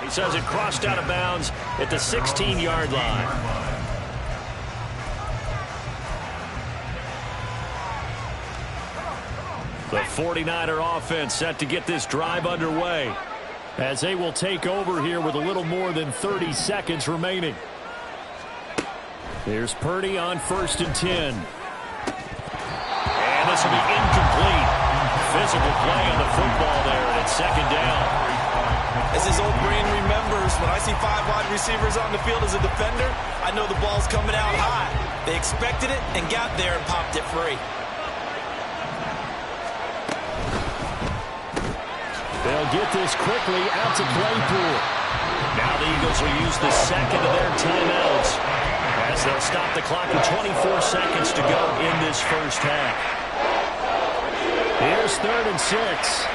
He says it crossed out of bounds at the 16-yard line. The 49er offense set to get this drive underway as they will take over here with a little more than 30 seconds remaining. Here's Purdy on 1st and 10. And this will be incomplete. Physical play on the football there, and it's 2nd down. As his old brain remembers, when I see 5 wide receivers on the field as a defender, I know the ball's coming out high. They expected it and got there and popped it free. They'll get this quickly out to Claypool. Now the Eagles will use the second of their timeouts as they'll stop the clock with 24 seconds to go in this first half. Here's 3rd and 6.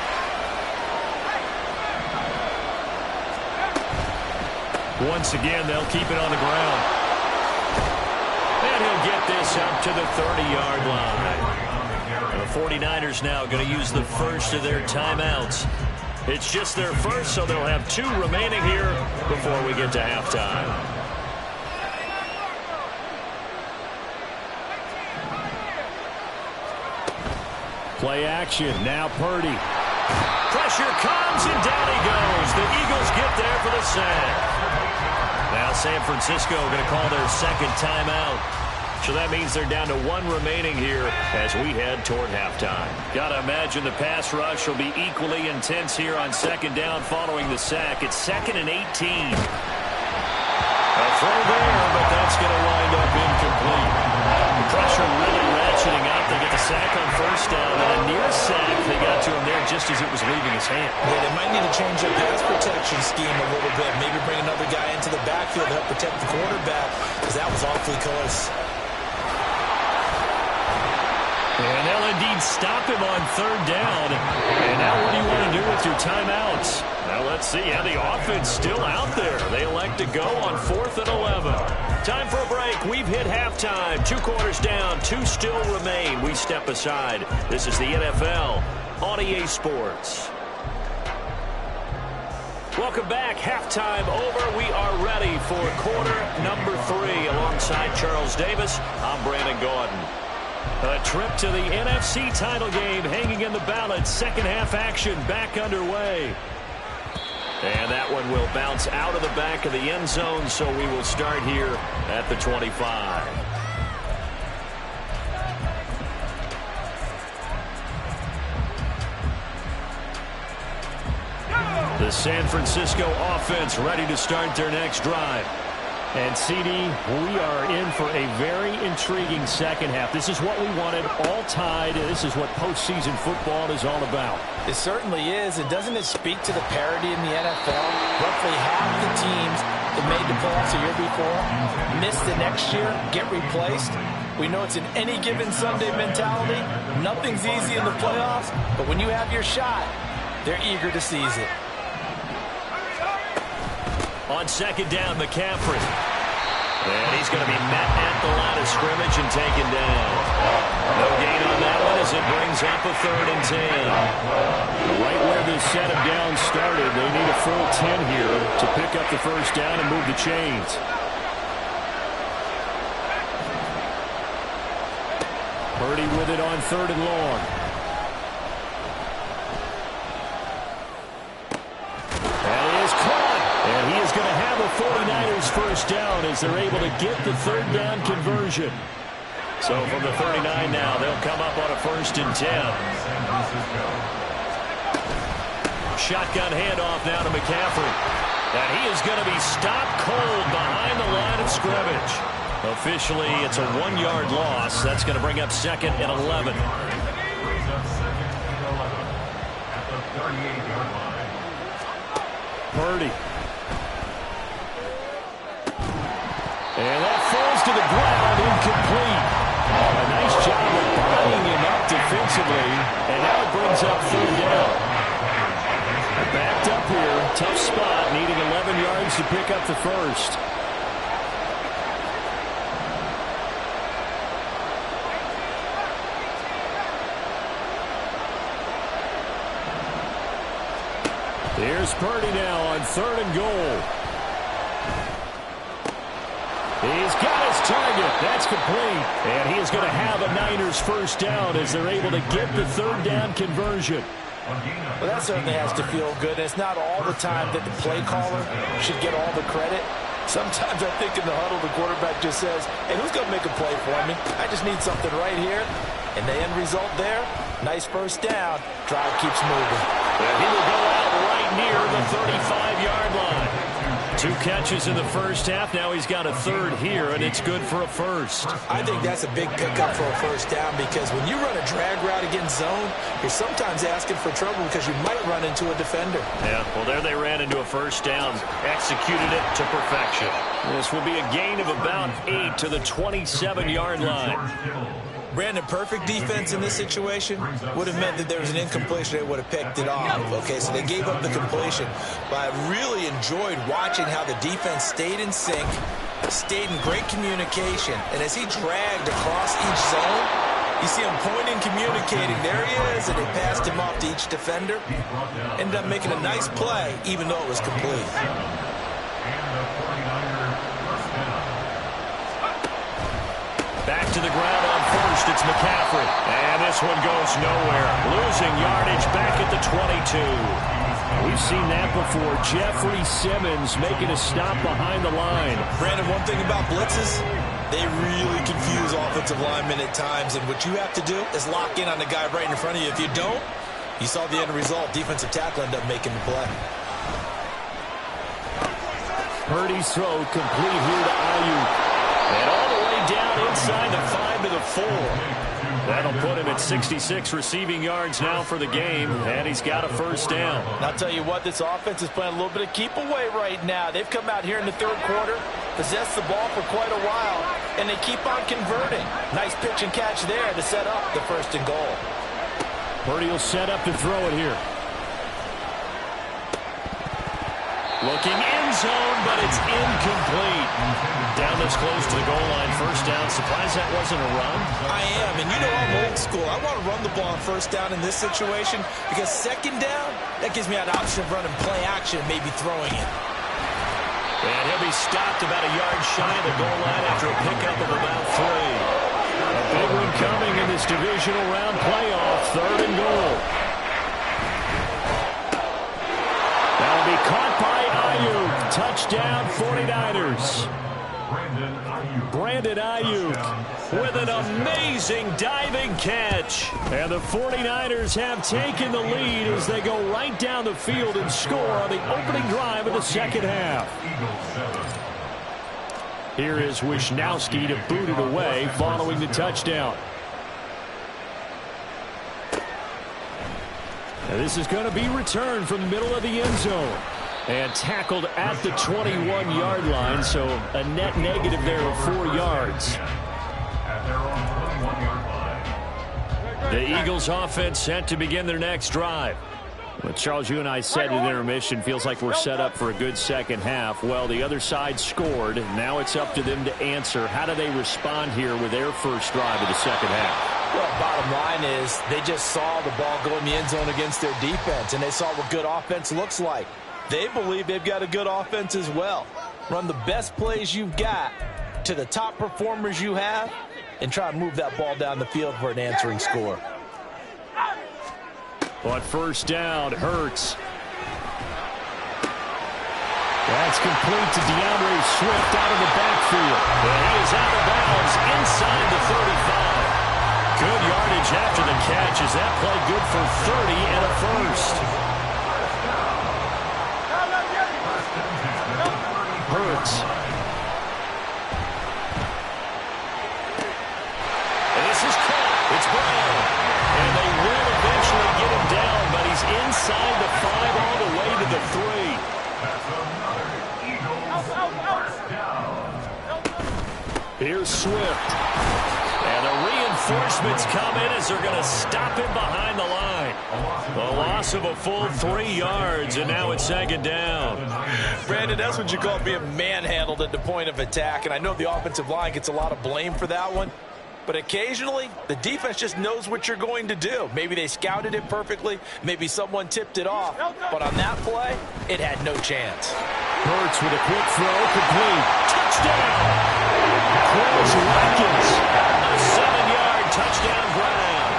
Once again, they'll keep it on the ground. And he'll get this up to the 30-yard line. The 49ers now going to use the first of their timeouts. It's just their first, so they'll have 2 remaining here before we get to halftime. Play action. Now Purdy. Pressure comes, and down he goes. The Eagles get there for the sack. Now San Francisco going to call their second timeout. So that means they're down to 1 remaining here as we head toward halftime. Got to imagine the pass rush will be equally intense here on 2nd down following the sack. It's 2nd and 18. A throw there, but that's going to wind up incomplete. The pressure really ratcheting up. They get the sack on 1st down, and a near sack. They got to him there just as it was leaving his hand. Yeah, they might need to change their pass protection scheme a little bit. Maybe bring another guy into the backfield to help protect the quarterback, because that was awfully close. And they'll indeed stop him on 3rd down. And now what do you want to do with your timeouts? Well, let's see. Yeah, the offense still out there. They elect to go on 4th and 11. Time for a break. We've hit halftime. 2 quarters down. 2 still remain. We step aside. This is the NFL on EA Sports. Welcome back. Halftime over. We are ready for quarter number 3. Alongside Charles Davis, I'm Brandon Gaudin. A trip to the NFC title game hanging in the balance. Second half action back underway. And that one will bounce out of the back of the end zone, so we will start here at the 25. The San Francisco offense ready to start their next drive. And, CD, we are in for a very intriguing second half. This is what we wanted, all tied. This is what postseason football is all about. It certainly is. And doesn't it speak to the parity in the NFL? Roughly half the teams that made the playoffs a year before miss the next year, get replaced. We know it's an any given Sunday mentality. Nothing's easy in the playoffs, but when you have your shot, they're eager to seize it. On 2nd down, McCaffrey. And he's going to be met at the line of scrimmage and taken down. No gain on that one as it brings up a 3rd and 10. Right where this set of downs started, they need a full 10 here to pick up the first down and move the chains. Purdy with it on 3rd and long. And he is going to have a 49ers first down as they're able to get the 3rd down conversion. So from the 39 now, they'll come up on a 1st and 10. Shotgun handoff now to McCaffrey. And he is going to be stopped cold behind the line of scrimmage. Officially, it's a 1-yard loss. That's going to bring up 2nd and 11. Purdy. And that falls to the ground, incomplete. A nice job of buying him up defensively, and now it brings up 3rd down. Backed up here, tough spot, needing 11 yards to pick up the first. Here's Purdy now on 3rd and goal. He's got his target. That's complete. And he is going to have a Niners first down as they're able to get the 3rd down conversion. Well, that certainly has to feel good. It's not all the time that the play caller should get all the credit. Sometimes I think in the huddle, the quarterback just says, hey, who's going to make a play for me? I just need something right here. And the end result there, nice first down. Drive keeps moving. And he will go out right near the 35-yard line. 2 catches in the first half. Now he's got a 3rd here, and it's good for a first. I think that's a big pickup for a first down because when you run a drag route against zone, you're sometimes asking for trouble because you might run into a defender. Yeah, well, there they ran into a first down, executed it to perfection. This will be a gain of about 8 to the 27-yard line. Brandon, perfect defense in this situation would have meant that there was an incompletion. They would have picked it off. Okay, so they gave up the completion. But I really enjoyed watching how the defense stayed in sync, stayed in great communication. And as he dragged across each zone, you see him pointing, communicating. There he is, and they passed him off to each defender. Ended up making a nice play, even though it was complete. Back to the ground on first. It's McCaffrey. And this one goes nowhere. Losing yardage back at the 22. We've seen that before. Jeffrey Simmons making a stop behind the line. Brandon, one thing about blitzes, they really confuse offensive linemen at times. And what you have to do is lock in on the guy right in front of you. If you don't, you saw the end result. Defensive tackle ended up making the play. Purdy's throw complete here to Ayuk. And all the way down inside the 5 to the 4. That'll put him at 66 receiving yards now for the game, and he's got a first down. And I'll tell you what, this offense is playing a little bit of keep away right now. They've come out here in the 3rd quarter, possessed the ball for quite a while, and they keep on converting. Nice pitch and catch there to set up the 1st and goal. Purdy will set up to throw it here. Looking end zone, but it's incomplete. Down this close to the goal line, first down. Surprised that wasn't a run? I am, and you know I'm old school. I want to run the ball on first down in this situation because 2nd down, that gives me an option of running play action and maybe throwing it. And he'll be stopped about a yard shy of the goal line after a pickup of about 3. A big one coming in this divisional round playoff, 3rd and goal. That'll be caught by Ayuk. Touchdown 49ers. Brandon Ayuk with an amazing diving catch. And the 49ers have taken the lead as they go right down the field and score on the opening drive of the 2nd half. Here is Wisnowski to boot it away following the touchdown. And this is going to be returned from the middle of the end zone. And tackled at the 21-yard line, so a net negative there of 4 yards. The Eagles offense set to begin their next drive. Well, Charles, you and I said in intermission, feels like we're set up for a good second half. Well, the other side scored. Now it's up to them to answer. How do they respond here with their first drive of the second half? Well, bottom line is they just saw the ball go in the end zone against their defense, and they saw what good offense looks like. They believe they've got a good offense as well. Run the best plays you've got to the top performers you have and try to move that ball down the field for an answering score. On first down, Hurts. That's complete to DeAndre Swift out of the backfield. And he is out of bounds inside the 35. Good yardage after the catch. Is that play good for 30 and a first? Hurts. And this is caught. It's Brown. And they will eventually get him down, but he's inside the 5 all the way to the 3. Here's Swift. And the reinforcements come in as they're going to stop him behind the line. The loss of a full 3 yards, and now it's 2nd down. Brandon, that's what you call being manhandled at the point of attack, and I know the offensive line gets a lot of blame for that one. But occasionally, the defense just knows what you're going to do. Maybe they scouted it perfectly. Maybe someone tipped it off. But on that play, it had no chance. Hurts with a quick throw, complete. Touchdown! Chris Watkins, a 7-yard touchdown ground.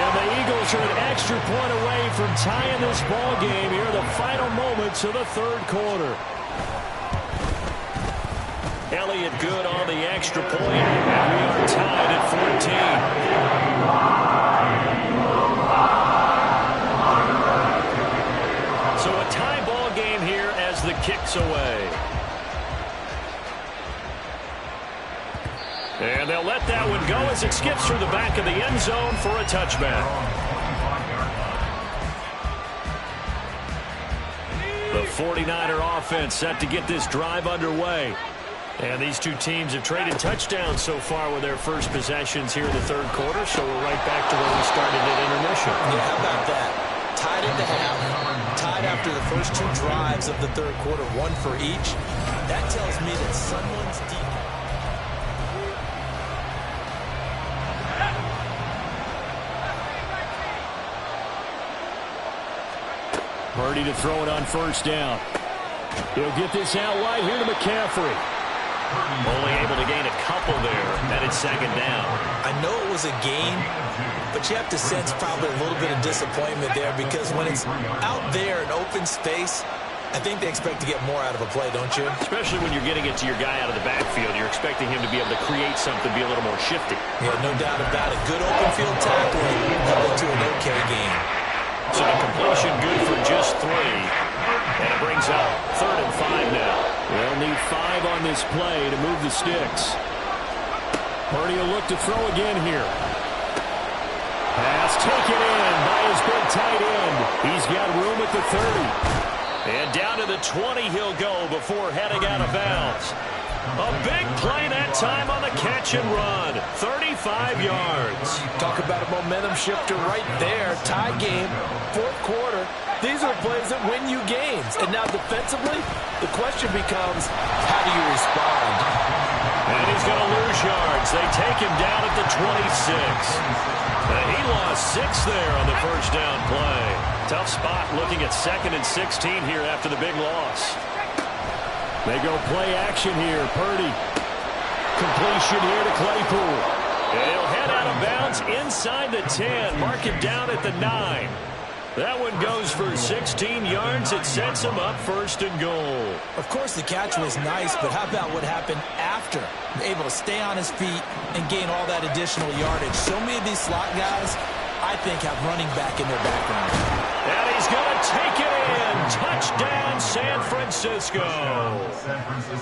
And the Eagles are an extra point away from tying this ball game here in the final moments of the third quarter. Elliott good on the extra point, and we are tied at 14. So a tie ball game here as the kick's away. And they'll let that one go as it skips through the back of the end zone for a touchback. The 49er offense set to get this drive underway. And these two teams have traded touchdowns so far with their first possessions here in the third quarter, so we're right back to where we started at intermission. Yeah, how about that? Tied at the half, tied after the first two drives of the third quarter, one for each. That tells me that someone's deep. Purdy to throw it on first down. He'll get this out wide here to McCaffrey. Only able to gain a couple there. That is second down. I know it was a gain, but you have to sense probably a little bit of disappointment there because when it's out there in open space, I think they expect to get more out of a play, don't you? Especially when you're getting it to your guy out of the backfield. You're expecting him to be able to create something, be a little more shifty. Yeah, no doubt about it. Good open field tackling led to an okay game. So the completion good for just 3. And it brings up 3rd and 5 now. They'll need 5 on this play to move the sticks. Purdy will look to throw again here. Pass taken in by his big tight end. He's got room at the 30. And down to the 20 he'll go before heading out of bounds. A big play that time on the catch and run. 35 yards. Talk about a momentum shifter right there. Tie game, fourth quarter. These are plays that win you games. And now defensively, the question becomes, how do you respond? And he's going to lose yards. They take him down at the 26. And he lost 6 there on the first down play. Tough spot looking at 2nd and 16 here after the big loss. They go play action here. Purdy. Completion here to Claypool. And he'll head out of bounds inside the 10. Mark him down at the 9. That one goes for 16 yards. It sets him up 1st and goal. Of course, the catch was nice, but how about what happened after? Able to stay on his feet and gain all that additional yardage. So many of these slot guys, I think, have running back in their background. And he's going to take it in. Touchdown, San Francisco.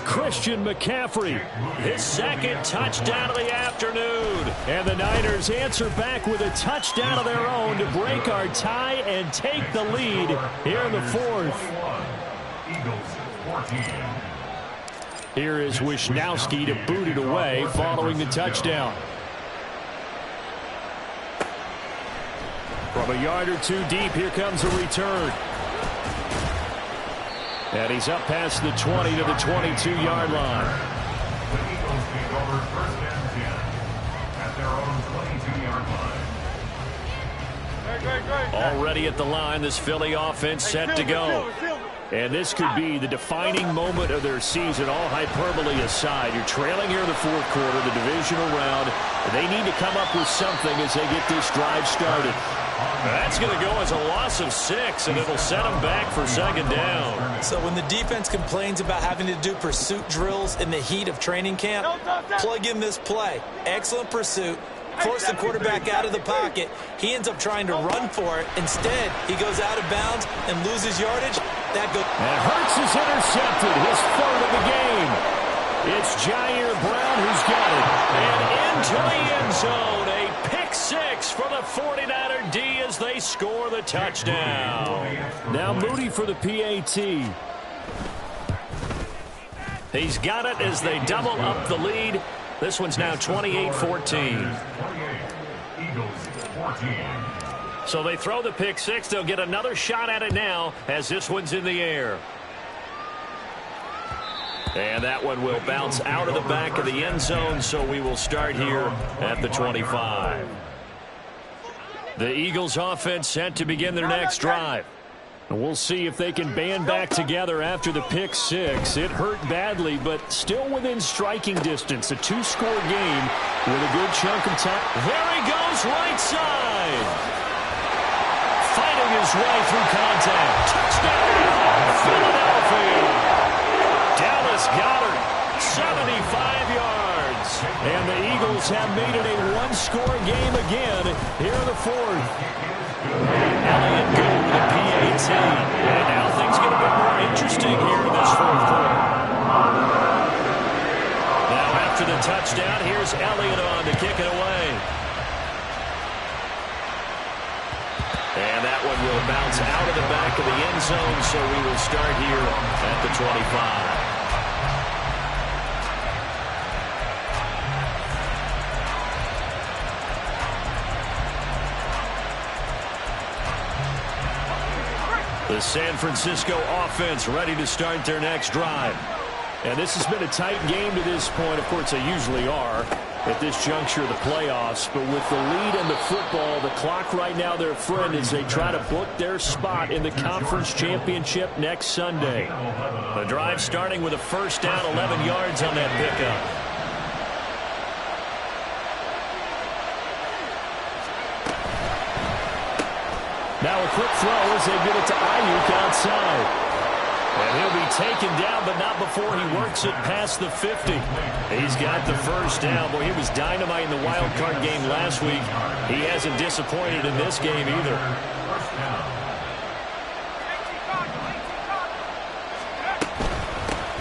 Christian McCaffrey, his 2nd touchdown of the afternoon. And the Niners answer back with a touchdown of their own to break our tie and take the lead here in the 4th. Here is Wisnowski to boot it away following the touchdown. From a yard or 2 deep, here comes a return. And he's up past the 20 to the 22-yard line. The Eagles take over 1st and 10 at their own 22-yard line. Already at the line, this Philly offense set to go. And this could be the defining moment of their season, all hyperbole aside. You're trailing here in the 4th quarter, the divisional round. They need to come up with something as they get this drive started. That's going to go as a loss of 6, and it'll set them back for 2nd down. So when the defense complains about having to do pursuit drills in the heat of training camp, plug in this play. Excellent pursuit. Force the quarterback out of the pocket. He ends up trying to run for it. Instead, he goes out of bounds and loses yardage. That goes. And Hurts is intercepted. His 3rd of the game. It's Jair Brown who's got it. And into the end zone. A pick 6 for the 49er D as they score the touchdown. Now Moody for the PAT. He's got it as they double up the lead. This one's now 28-14. So they throw the pick 6. They'll get another shot at it now as this one's in the air. And that one will bounce out of the back of the end zone, so we will start here at the 25. The Eagles offense set to begin their next drive. We'll see if they can band back together after the pick six. It hurt badly, but still within striking distance. A two-score game with a good chunk of time. There he goes, right side. Fighting his way through contact. Touchdown, Philadelphia. Dallas Goedert, 75 yards. And the Eagles have made it a one-score game again here in the fourth. Elliott Gould with a PAT. And now things get a bit more interesting here in this fourth quarter. Now after the touchdown, here's Elliott on to kick it away. And that one will bounce out of the back of the end zone, so we will start here at the 25. The San Francisco offense ready to start their next drive. And this has been a tight game to this point. Of course, they usually are at this juncture of the playoffs. But with the lead in the football, the clock right now their friend as they try to book their spot in the conference championship next Sunday. The drive starting with a first down, 11 yards on that pickup. Now a quick throw as they get it to Ayuk outside. And he'll be taken down, but not before he works it past the 50. He's got the first down. Boy, he was dynamite in the wild card game last week. He hasn't disappointed in this game either.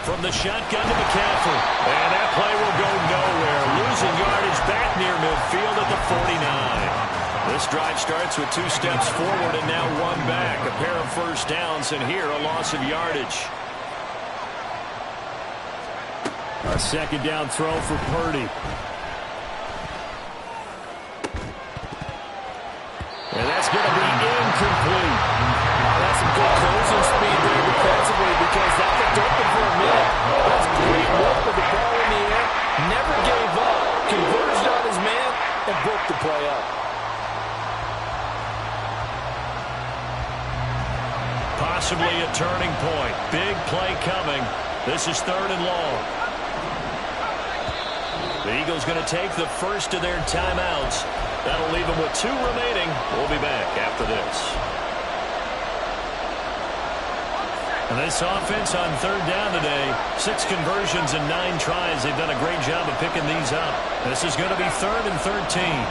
From the shotgun to McCaffrey. And that play will go nowhere. Losing yardage back near midfield at the 49. This drive starts with 2 steps forward and now 1 back. A pair of first downs, and here a loss of yardage. A second down throw for Purdy. And that's going to be incomplete. That's some good closing speed there defensively because that looked open for a minute. That's great work with the ball in the air. Never gave up. Converged on his man and broke the play up. Possibly a turning point. Big play coming. This is 3rd and long. The Eagles going to take the first of their timeouts. That'll leave them with 2 remaining. We'll be back after this. And this offense on 3rd down today, 6 conversions and 9 tries. They've done a great job of picking these up. This is going to be 3rd and 13.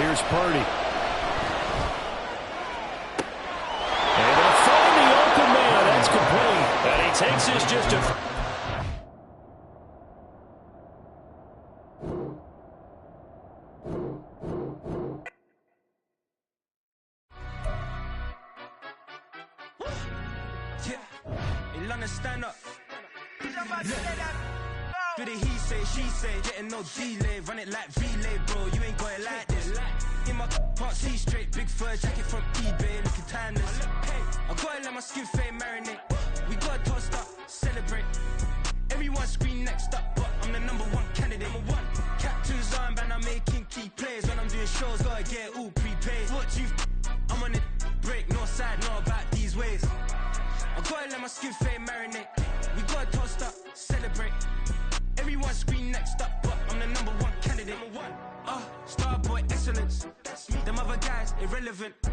Here's Purdy. And he takes this just a... Yeah, stand up. Do the he say, she say, getting no delay, run it like relay, bro. You ain't got it like this. In my can't see straight, big fur jacket from eBay, looking timeless. I gotta let my skin fade marinate. We gotta toast up, celebrate. Everyone scream next up, but I'm the #1 candidate. Captain's armband, I'm making key plays. When I'm doing shows, gotta get all prepaid. What you I'm on it, break, no side, no about these ways. I gotta let my skin fade marinate. We gotta toast up, celebrate. Everyone scream next up, but I'm the #1 candidate. Starboy excellence. Them other guys irrelevant.